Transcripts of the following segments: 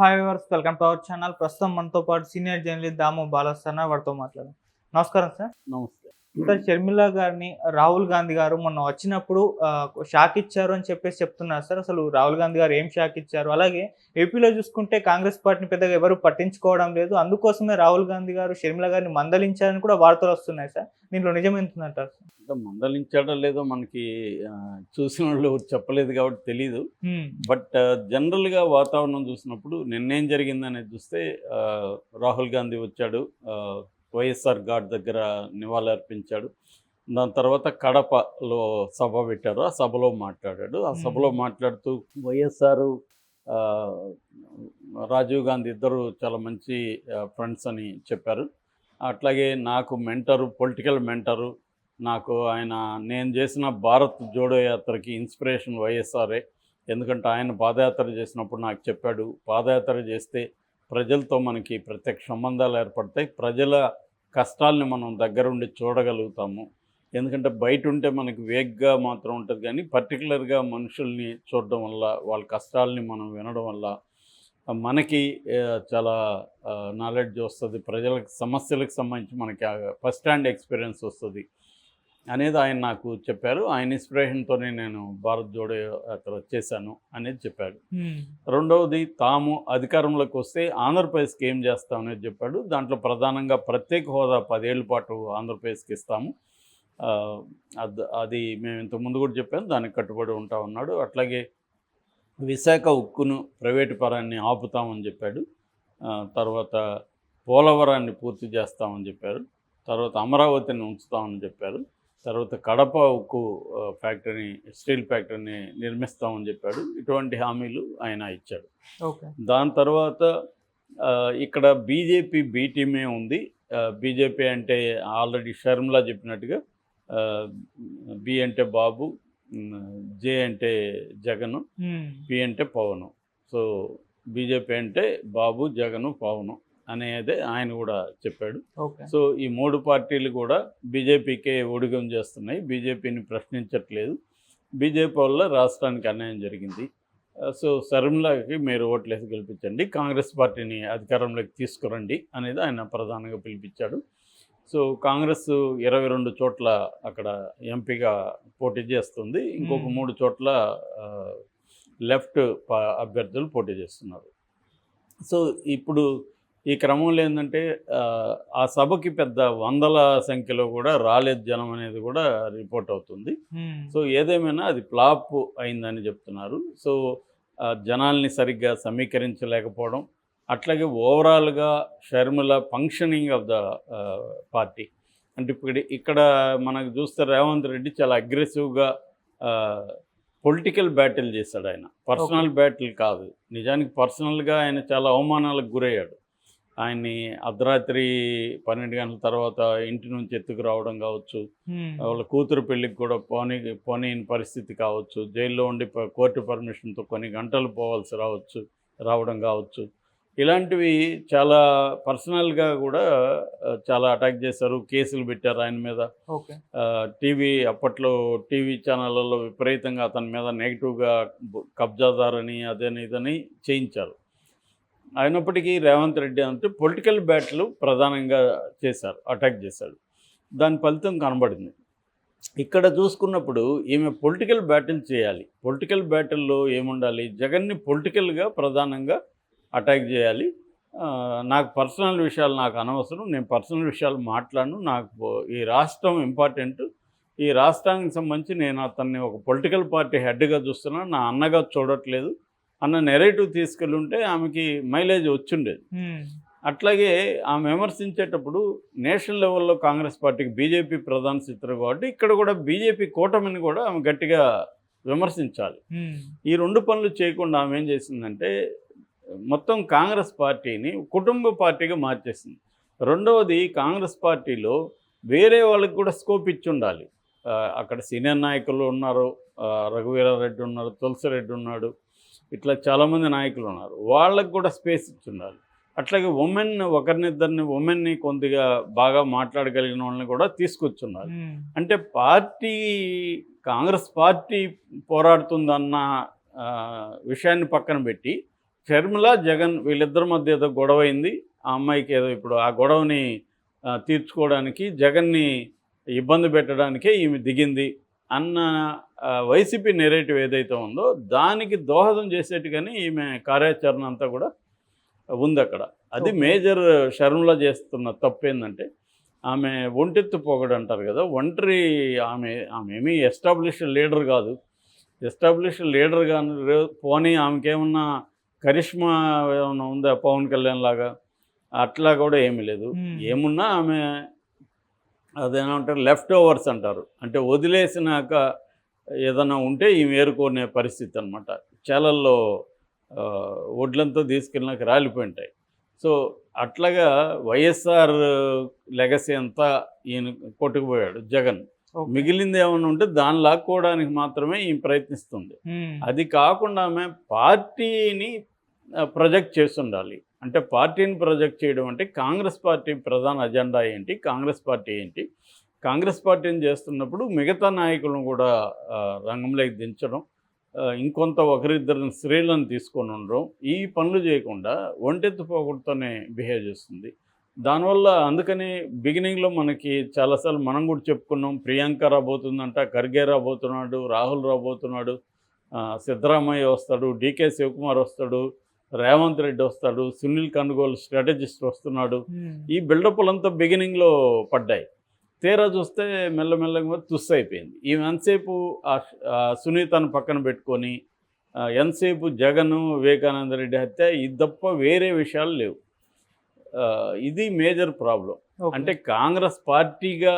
Hi viewers, welcome to our channel. ప్రస్తుతం మనతో పాటు సీనియర్ జర్నలిస్ట్ దాము బాలస్వామి వారితో మాట్లాడదాం. నమస్కారం సార్. నమస్తే. సార్, షర్మిల గారిని రాహుల్ గాంధీ గారు మొన్న వచ్చినప్పుడు షాక్ ఇచ్చారు అని చెప్తున్నారు సార్. అసలు రాహుల్ గాంధీ గారు ఏం షాక్ ఇచ్చారు? అలాగే ఏపీలో చూసుకుంటే కాంగ్రెస్ పార్టీని పెద్దగా ఎవరు పట్టించుకోవడం లేదు. అందుకోసమే రాహుల్ గాంధీ గారు షర్మిల గారిని మందలించారని కూడా వార్తలు వస్తున్నాయి సార్. దీంట్లో నిజం ఎంతుందంటారు సార్? అంటే మందలించాడో లేదో మనకి చూసిన వాళ్ళు చెప్పలేదు కాబట్టి తెలీదు. బట్ జనరల్గా వాతావరణం చూసినప్పుడు నిన్నేం జరిగిందనేది చూస్తే రాహుల్ గాంధీ వచ్చాడు, వైఎస్ఆర్ ఘాట్ దగ్గర నివాళి అర్పించాడు. దాని తర్వాత కడపలో సభ పెట్టారు, ఆ సభలో మాట్లాడాడు. ఆ సభలో మాట్లాడుతూ వైఎస్ఆర్ రాజీవ్ గాంధీ ఇద్దరు చాలా మంచి ఫ్రెండ్స్ అని చెప్పారు. అట్లాగే నాకు మెంటరు, పొలిటికల్ మెంటరు, నాకు నేను చేసిన భారత్ జోడో యాత్రకి ఇన్స్పిరేషన్ వైఎస్ఆరే. ఎందుకంటే ఆయన పాదయాత్ర చేసినప్పుడు నాకు చెప్పాడు, పాదయాత్ర చేస్తే ప్రజలతో మనకి ప్రత్యక్ష సంబంధాలు ఏర్పడతాయి, ప్రజల కష్టాలని మనం దగ్గరుండి చూడగలుగుతాము. ఎందుకంటే బయట ఉంటే మనకి వేగ్గా మాత్రం ఉంటుంది, కానీ పర్టికులర్గా మనుషుల్ని చూడడం వల్ల, వాళ్ళ కష్టాలని మనం వినడం వల్ల మనకి చాలా నాలెడ్జ్ వస్తుంది, ప్రజలకు సమస్యలకు సంబంధించి మనకి ఫస్ట్ హ్యాండ్ ఎక్స్పీరియన్స్ వస్తుంది అనేది ఆయన నాకు చెప్పారు. ఆయన ఇన్స్పిరేషన్తోనే నేను భారత్ జోడో యాత్ర చేశాను అనేది చెప్పాడు. రెండవది, తాము అధికారంలోకి వస్తే ఆంధ్రప్రదేశ్కి ఏం చేస్తామనేది చెప్పాడు. దాంట్లో ప్రధానంగా ప్రత్యేక హోదా 10 ఏళ్ల పాటు ఆంధ్రప్రదేశ్కి ఇస్తాము, అది మేము ఇంతకుముందు కూడా చెప్పాము, దానికి కట్టుబడి ఉంటా ఉన్నాడు. అట్లాగే విశాఖ ఉక్కును ప్రైవేటు పరాన్ని ఆపుతామని చెప్పాడు. తర్వాత పోలవరాన్ని పూర్తి చేస్తామని చెప్పారు. తర్వాత అమరావతిని ఉంచుతామని చెప్పారు. తర్వాత కడప ఉక్కు ఫ్యాక్టరీని, స్టీల్ ఫ్యాక్టరీని నిర్మిస్తామని చెప్పాడు. ఇటువంటి హామీలు ఆయన ఇచ్చాడు. దాని తర్వాత ఇక్కడ బీజేపీ బి టీమే ఉంది. బీజేపీ అంటే ఆల్రెడీ షర్మిల చెప్పినట్టుగా బి అంటే బాబు, జే అంటే జగను, పి అంటే పవను. సో బీజేపీ అంటే బాబు, జగను, పవను అనేది ఆయన కూడా చెప్పాడు. సో ఈ 3 పార్టీలు కూడా బీజేపీకే ఊడిగం చేస్తున్నాయి, బీజేపీని ప్రశ్నించట్లేదు. బీజేపీ వల్ల రాష్ట్రానికి అన్యాయం జరిగింది. సో షర్మిలకి మీరు ఓట్లేసి గెలిపించండి, కాంగ్రెస్ పార్టీని అధికారంలోకి తీసుకురండి అనేది ఆయన ప్రధానంగా పిలిపించాడు. సో కాంగ్రెస్ 22 చోట్ల అక్కడ ఎంపీగా పోటీ చేస్తుంది, ఇంకొక 3 చోట్ల లెఫ్ట్ అభ్యర్థులు పోటీ చేస్తున్నారు. సో ఇప్పుడు ఈ క్రమంలో ఏంటంటే ఆ సభకి పెద్ద వందల సంఖ్యలో కూడా రాలేదు జనం అనేది కూడా రిపోర్ట్ అవుతుంది. సో ఏదేమైనా అది ఫ్లాప్ అయిందని చెప్తున్నారు. సో జనాల్ని సరిగ్గా సమీకరించలేకపోవడం, అట్లాగే ఓవరాల్గా Sharmila functioning of the party అంటే ఇక్కడ మనకు చూస్తే రేవంత్ రెడ్డి చాలా అగ్రెసివ్గా పొలిటికల్ బ్యాటిల్ చేశాడు. ఆయన పర్సనల్ బ్యాటిల్ కాదు, నిజానికి పర్సనల్గా ఆయన చాలా అవమానాలకు గురయ్యాడు. ఆయన్ని అర్ధరాత్రి 12 గంటల తర్వాత ఇంటి నుంచి ఎత్తుకు రావడం కావచ్చు, వాళ్ళ కూతురు పెళ్ళికి కూడా పోనీని పరిస్థితి కావచ్చు, జైల్లో ఉండి కోర్టు పర్మిషన్తో కొన్ని గంటలు రావడం కావచ్చు, ఇలాంటివి చాలా పర్సనల్గా కూడా చాలా అటాక్ చేశారు, కేసులు పెట్టారు ఆయన మీద. అప్పట్లో టీవీ ఛానళ్ళలో విపరీతంగా అతని మీద నెగిటివ్గా కబ్జాదారని అదని ఇదని చేయించారు. అయినప్పటికీ రేవంత్ రెడ్డి అంటే పొలిటికల్ బ్యాటిల్ ప్రధానంగా అటాక్ చేశాడు. దాని ఫలితం కనబడింది. ఇక్కడ చూసుకున్నప్పుడు ఈమె పొలిటికల్ బ్యాటిల్ చేయాలి. పొలిటికల్ బ్యాటిల్లో ఏముండాలి, జగన్ని పొలిటికల్గా ప్రధానంగా అటాక్ చేయాలి. నాకు పర్సనల్ విషయాలు నాకు అనవసరం, నేను పర్సనల్ విషయాలు మాట్లాడను, నాకు ఈ రాష్ట్రం ఇంపార్టెంట్, ఈ రాష్ట్రానికి సంబంధించి నేను అతన్ని ఒక పొలిటికల్ పార్టీ హెడ్గా చూస్తున్నాను, నా అన్నగా చూడట్లేదు అన్న నెరేటివ్ తీసుకెళ్ళుంటే ఆమెకి మైలేజ్ వచ్చిండేది. అట్లాగే ఆమె విమర్శించేటప్పుడు నేషనల్ లెవెల్లో కాంగ్రెస్ పార్టీకి బీజేపీ ప్రధాన శత్రు కాబట్టి ఇక్కడ కూడా బీజేపీ కూటమిని కూడా ఆమె గట్టిగా విమర్శించాలి. ఈ 2 పనులు చేయకుండా ఆమె ఏం చేసిందంటే మొత్తం కాంగ్రెస్ పార్టీని కుటుంబ పార్టీగా మార్చేసింది. రెండవది, కాంగ్రెస్ పార్టీలో వేరే వాళ్ళకి కూడా స్కోప్ ఇచ్చి ఉండాలి. అక్కడ సీనియర్ నాయకులు ఉన్నారు, రఘువీరారెడ్డి ఉన్నారు, తులసిరెడ్డి ఉన్నాడు, ఇట్లా చాలామంది నాయకులు ఉన్నారు, వాళ్ళకు కూడా స్పేస్ ఇచ్చి ఉండాలి. అట్లాగే ఒకరినిద్దరిని ఉమెన్ని కొద్దిగా బాగా మాట్లాడగలిగిన వాళ్ళని కూడా తీసుకొచ్చున్నారు. అంటే కాంగ్రెస్ పార్టీ పోరాడుతుందన్న విషయాన్ని పక్కన పెట్టి షర్మిల జగన్ వీళ్ళిద్దరి మధ్య ఏదో గొడవ అయింది. ఆ అమ్మాయికి ఏదో ఇప్పుడు ఆ గొడవని తీర్చుకోవడానికి జగన్ని ఇబ్బంది పెట్టడానికే ఈమె దిగింది అన్న వైసీపీ నెరేటివ్ ఏదైతే ఉందో దానికి దోహదం చేసేట్టుగానే ఈమె కార్యాచరణ అంతా కూడా ఉంది అక్కడ. అది ఓకే. మేజర్ షర్మిల చేస్తున్న తప్పు ఏంటంటే ఆమె ఒంటెత్తు పోగడు అంటారు కదా, ఒంటరి ఆమె ఏమీ ఎస్టాబ్లిష్డ్ లీడర్ కాదు. ఎస్టాబ్లిష్డ్ లీడర్ కానీ పోనీ ఆమెకేమన్నా కరిష్మా ఏమన్నా ఉందా పవన్ కళ్యాణ్ లాగా, అట్లా కూడా ఏమీ లేదు. ఏమున్నా ఆమె అదేమంటారు లెఫ్ట్ ఓవర్స్ అంటారు, అంటే వదిలేసినాక ఏదైనా ఉంటే ఈమె ఏరుకునే పరిస్థితి అనమాట. చేలల్లో వడ్లంతా తీసుకెళ్ళినాక రాలిపోయి ఉంటాయి. సో అట్లాగా వైఎస్ఆర్ లెగసీ అంతా ఈయన కొట్టుకుపోయాడు జగన్. మిగిలింది ఏమైనా ఉంటే దాన్ని లాక్కోవడానికి మాత్రమే ఈమె ప్రయత్నిస్తుంది. అది కాకుండా ఆమె పార్టీని ప్రొజెక్ట్ చేస్తుండాలి. అంటే పార్టీని ప్రొజెక్ట్ చేయడం అంటే కాంగ్రెస్ పార్టీ ప్రధాన అజెండా ఏంటి, కాంగ్రెస్ పార్టీ ఏంటి, కాంగ్రెస్ పార్టీని చేస్తున్నప్పుడు మిగతా నాయకులను కూడా రంగంలోకి దించడం, ఇంకొంత ఒకరిద్దరిని స్త్రీలను తీసుకొని ఉండడం, ఈ పనులు చేయకుండా ఒంటెత్తు పోగొడుతూనే బిహేవ్ చేస్తుంది. దానివల్ల అందుకని బిగినింగ్లో మనకి చాలాసార్లు మనం కూడా చెప్పుకున్నాం, ప్రియాంక రాబోతుందంట, ఖర్గే రాబోతున్నాడు, రాహుల్ రాబోతున్నాడు, సిద్ధరామయ్య వస్తాడు, డీకే శివకుమార్ వస్తాడు, రేవంత్ రెడ్డి వస్తాడు, సునీల్ కనుగోలు స్ట్రాటజిస్ట్ వస్తున్నాడు. ఈ బిల్డప్లంతా బిగినింగ్లో పడ్డాయి. తీరా చూస్తే మెల్లమెల్లగా తుస్సు అయిపోయింది. ఈమె ఎంతసేపు సునీతను పక్కన పెట్టుకొని ఎంతసేపు జగన్ వివేకానంద రెడ్డి హత్య ఇది తప్ప వేరే విషయాలు లేవు. ఇది మేజర్ ప్రాబ్లం. అంటే కాంగ్రెస్ పార్టీగా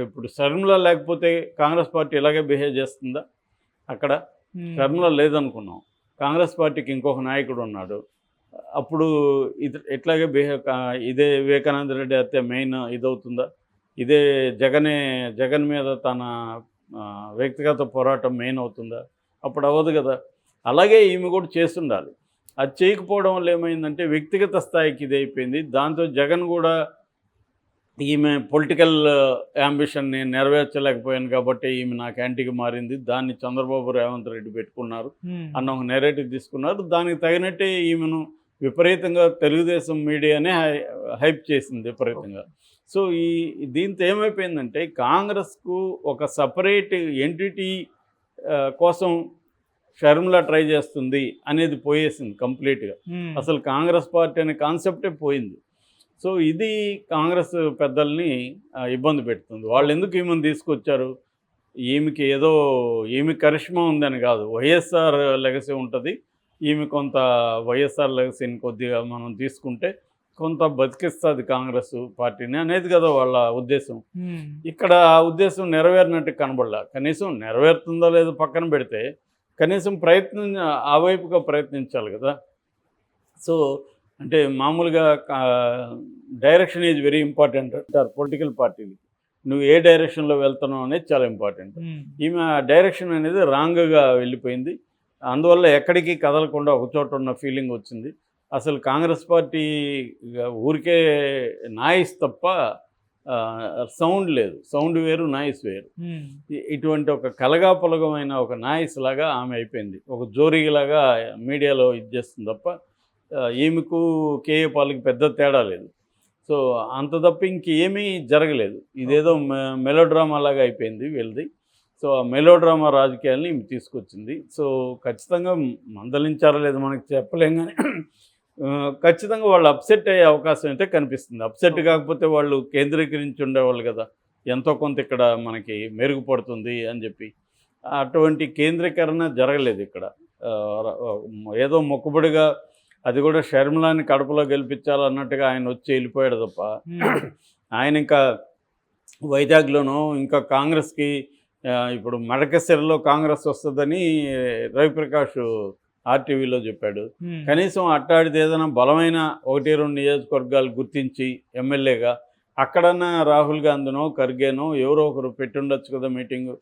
ఇప్పుడు షర్మిల లేకపోతే కాంగ్రెస్ పార్టీ ఇలాగే బిహేవ్ చేస్తుందా? అక్కడ షర్మిల లేదనుకున్నాం, కాంగ్రెస్ పార్టీకి ఇంకొక నాయకుడు ఉన్నాడు, అప్పుడు ఇది ఎట్లాగే ఇదే వివేకానంద రెడ్డి హత్య మెయిన్ ఇదవుతుందా? ఇదే జగన్ మీద తన వ్యక్తిగత పోరాటం మెయిన్ అవుతుందా? అప్పుడు అవ్వదు కదా. అలాగే ఈమె కూడా చేస్తుండాలి. అది చేయకపోవడం వల్ల ఏమైందంటే వ్యక్తిగత స్థాయికి ఇది అయిపోయింది. దాంతో జగన్ కూడా ఈమె పొలిటికల్ యాంబిషన్ని నెరవేర్చలేకపోయాను కాబట్టి ఈమె నాకు యాంటీగా మారింది, దాన్ని చంద్రబాబు రేవంత్ రెడ్డి పెట్టుకున్నారు అన్న ఒక నెరేటివ్ తీసుకున్నారు. దానికి తగినట్టే ఈమెను విపరీతంగా తెలుగుదేశం మీడియానే హైప్ చేసింది విపరీతంగా. సో దీంతో ఏమైపోయిందంటే కాంగ్రెస్కు ఒక సపరేట్ ఎంటిటీ కోసం షర్మిల ట్రై చేస్తుంది అనేది పోయేసింది కంప్లీట్గా. అసలు కాంగ్రెస్ పార్టీ అనే కాన్సెప్టే పోయింది. సో ఇది కాంగ్రెస్ పెద్దల్ని ఇబ్బంది పెడుతుంది. వాళ్ళు ఎందుకు ఈమెను తీసుకొచ్చారు? ఈమె కరిష్మా ఉందని కాదు, వైఎస్ఆర్ లెగసీ ఉంటుంది, ఈమె కొంత వైఎస్ఆర్ లెగసీని కొద్దిగా మనం తీసుకుంటే కొంత బతికిస్తుంది కాంగ్రెస్ పార్టీని అనేది కదా వాళ్ళ ఉద్దేశం. ఇక్కడ ఆ ఉద్దేశం నెరవేరినట్టు కనబడలా. కనీసం నెరవేరుతుందో లేదో పక్కన పెడితే కనీసం ఆ వైపుగా ప్రయత్నించాలి కదా. సో అంటే మామూలుగా డైరెక్షన్ ఈజ్ వెరీ ఇంపార్టెంట్ అంటారు పొలిటికల్ పార్టీలు. నువ్వు ఏ డైరెక్షన్లో వెళ్తున్నావు అనేది చాలా ఇంపార్టెంట్. ఈమె డైరెక్షన్ అనేది రాంగ్గా వెళ్ళిపోయింది. అందువల్ల ఎక్కడికి కదలకుండా ఒకచోట ఉన్న ఫీలింగ్ వచ్చింది. అసలు కాంగ్రెస్ పార్టీ ఊరికే నాయిస్ తప్ప సౌండ్ లేదు. సౌండ్ వేరు, నాయిస్ వేరు. ఇటువంటి ఒక కలగాపులగమైన ఒక నాయిస్ లాగా ఆమె అయిపోయింది. ఒక జోరీలాగా మీడియాలో ఇది చేస్తుంది తప్ప ఈమెకు కేఏ పాల్కి పెద్ద తేడా లేదు. సో అంత తప్ప ఇంకేమీ జరగలేదు. ఇదేదో మెలోడ్రామా లాగా అయిపోయింది వీళ్ళది. సో ఆ మెలోడ్రామా రాజకీయాలని ఈమె తీసుకొచ్చింది. సో ఖచ్చితంగా మందలించారో లేదో మనకి చెప్పలేం, కానీ ఖచ్చితంగా వాళ్ళు అప్సెట్ అయ్యే అవకాశం అయితే కనిపిస్తుంది. అప్సెట్ కాకపోతే వాళ్ళు కేంద్రీకరించి ఉండేవాళ్ళు కదా, ఎంతో కొంత ఇక్కడ మనకి మెరుగుపడుతుంది అని చెప్పి. అటువంటి కేంద్రీకరణ జరగలేదు ఇక్కడ. ఏదో మొక్కుబడిగా అది కూడా షర్మిలాని కడపలో గెలిపించాలన్నట్టుగా ఆయన వచ్చి వెళ్ళిపోయాడు తప్ప ఆయన ఇంకా వైజాగ్లోనూ ఇంకా కాంగ్రెస్కి ఇప్పుడు మడకసిరలో కాంగ్రెస్ వస్తుందని రవిప్రకాష్ ఆర్టీవీలో చెప్పాడు. కనీసం అట్టాడితే ఏదైనా బలమైన 1-2 నియోజకవర్గాలు గుర్తించి ఎమ్మెల్యేగా అక్కడన్నా రాహుల్ గాంధీనో ఖర్గేనో ఎవరో ఒకరు పెట్టుండొచ్చు కదా మీటింగు.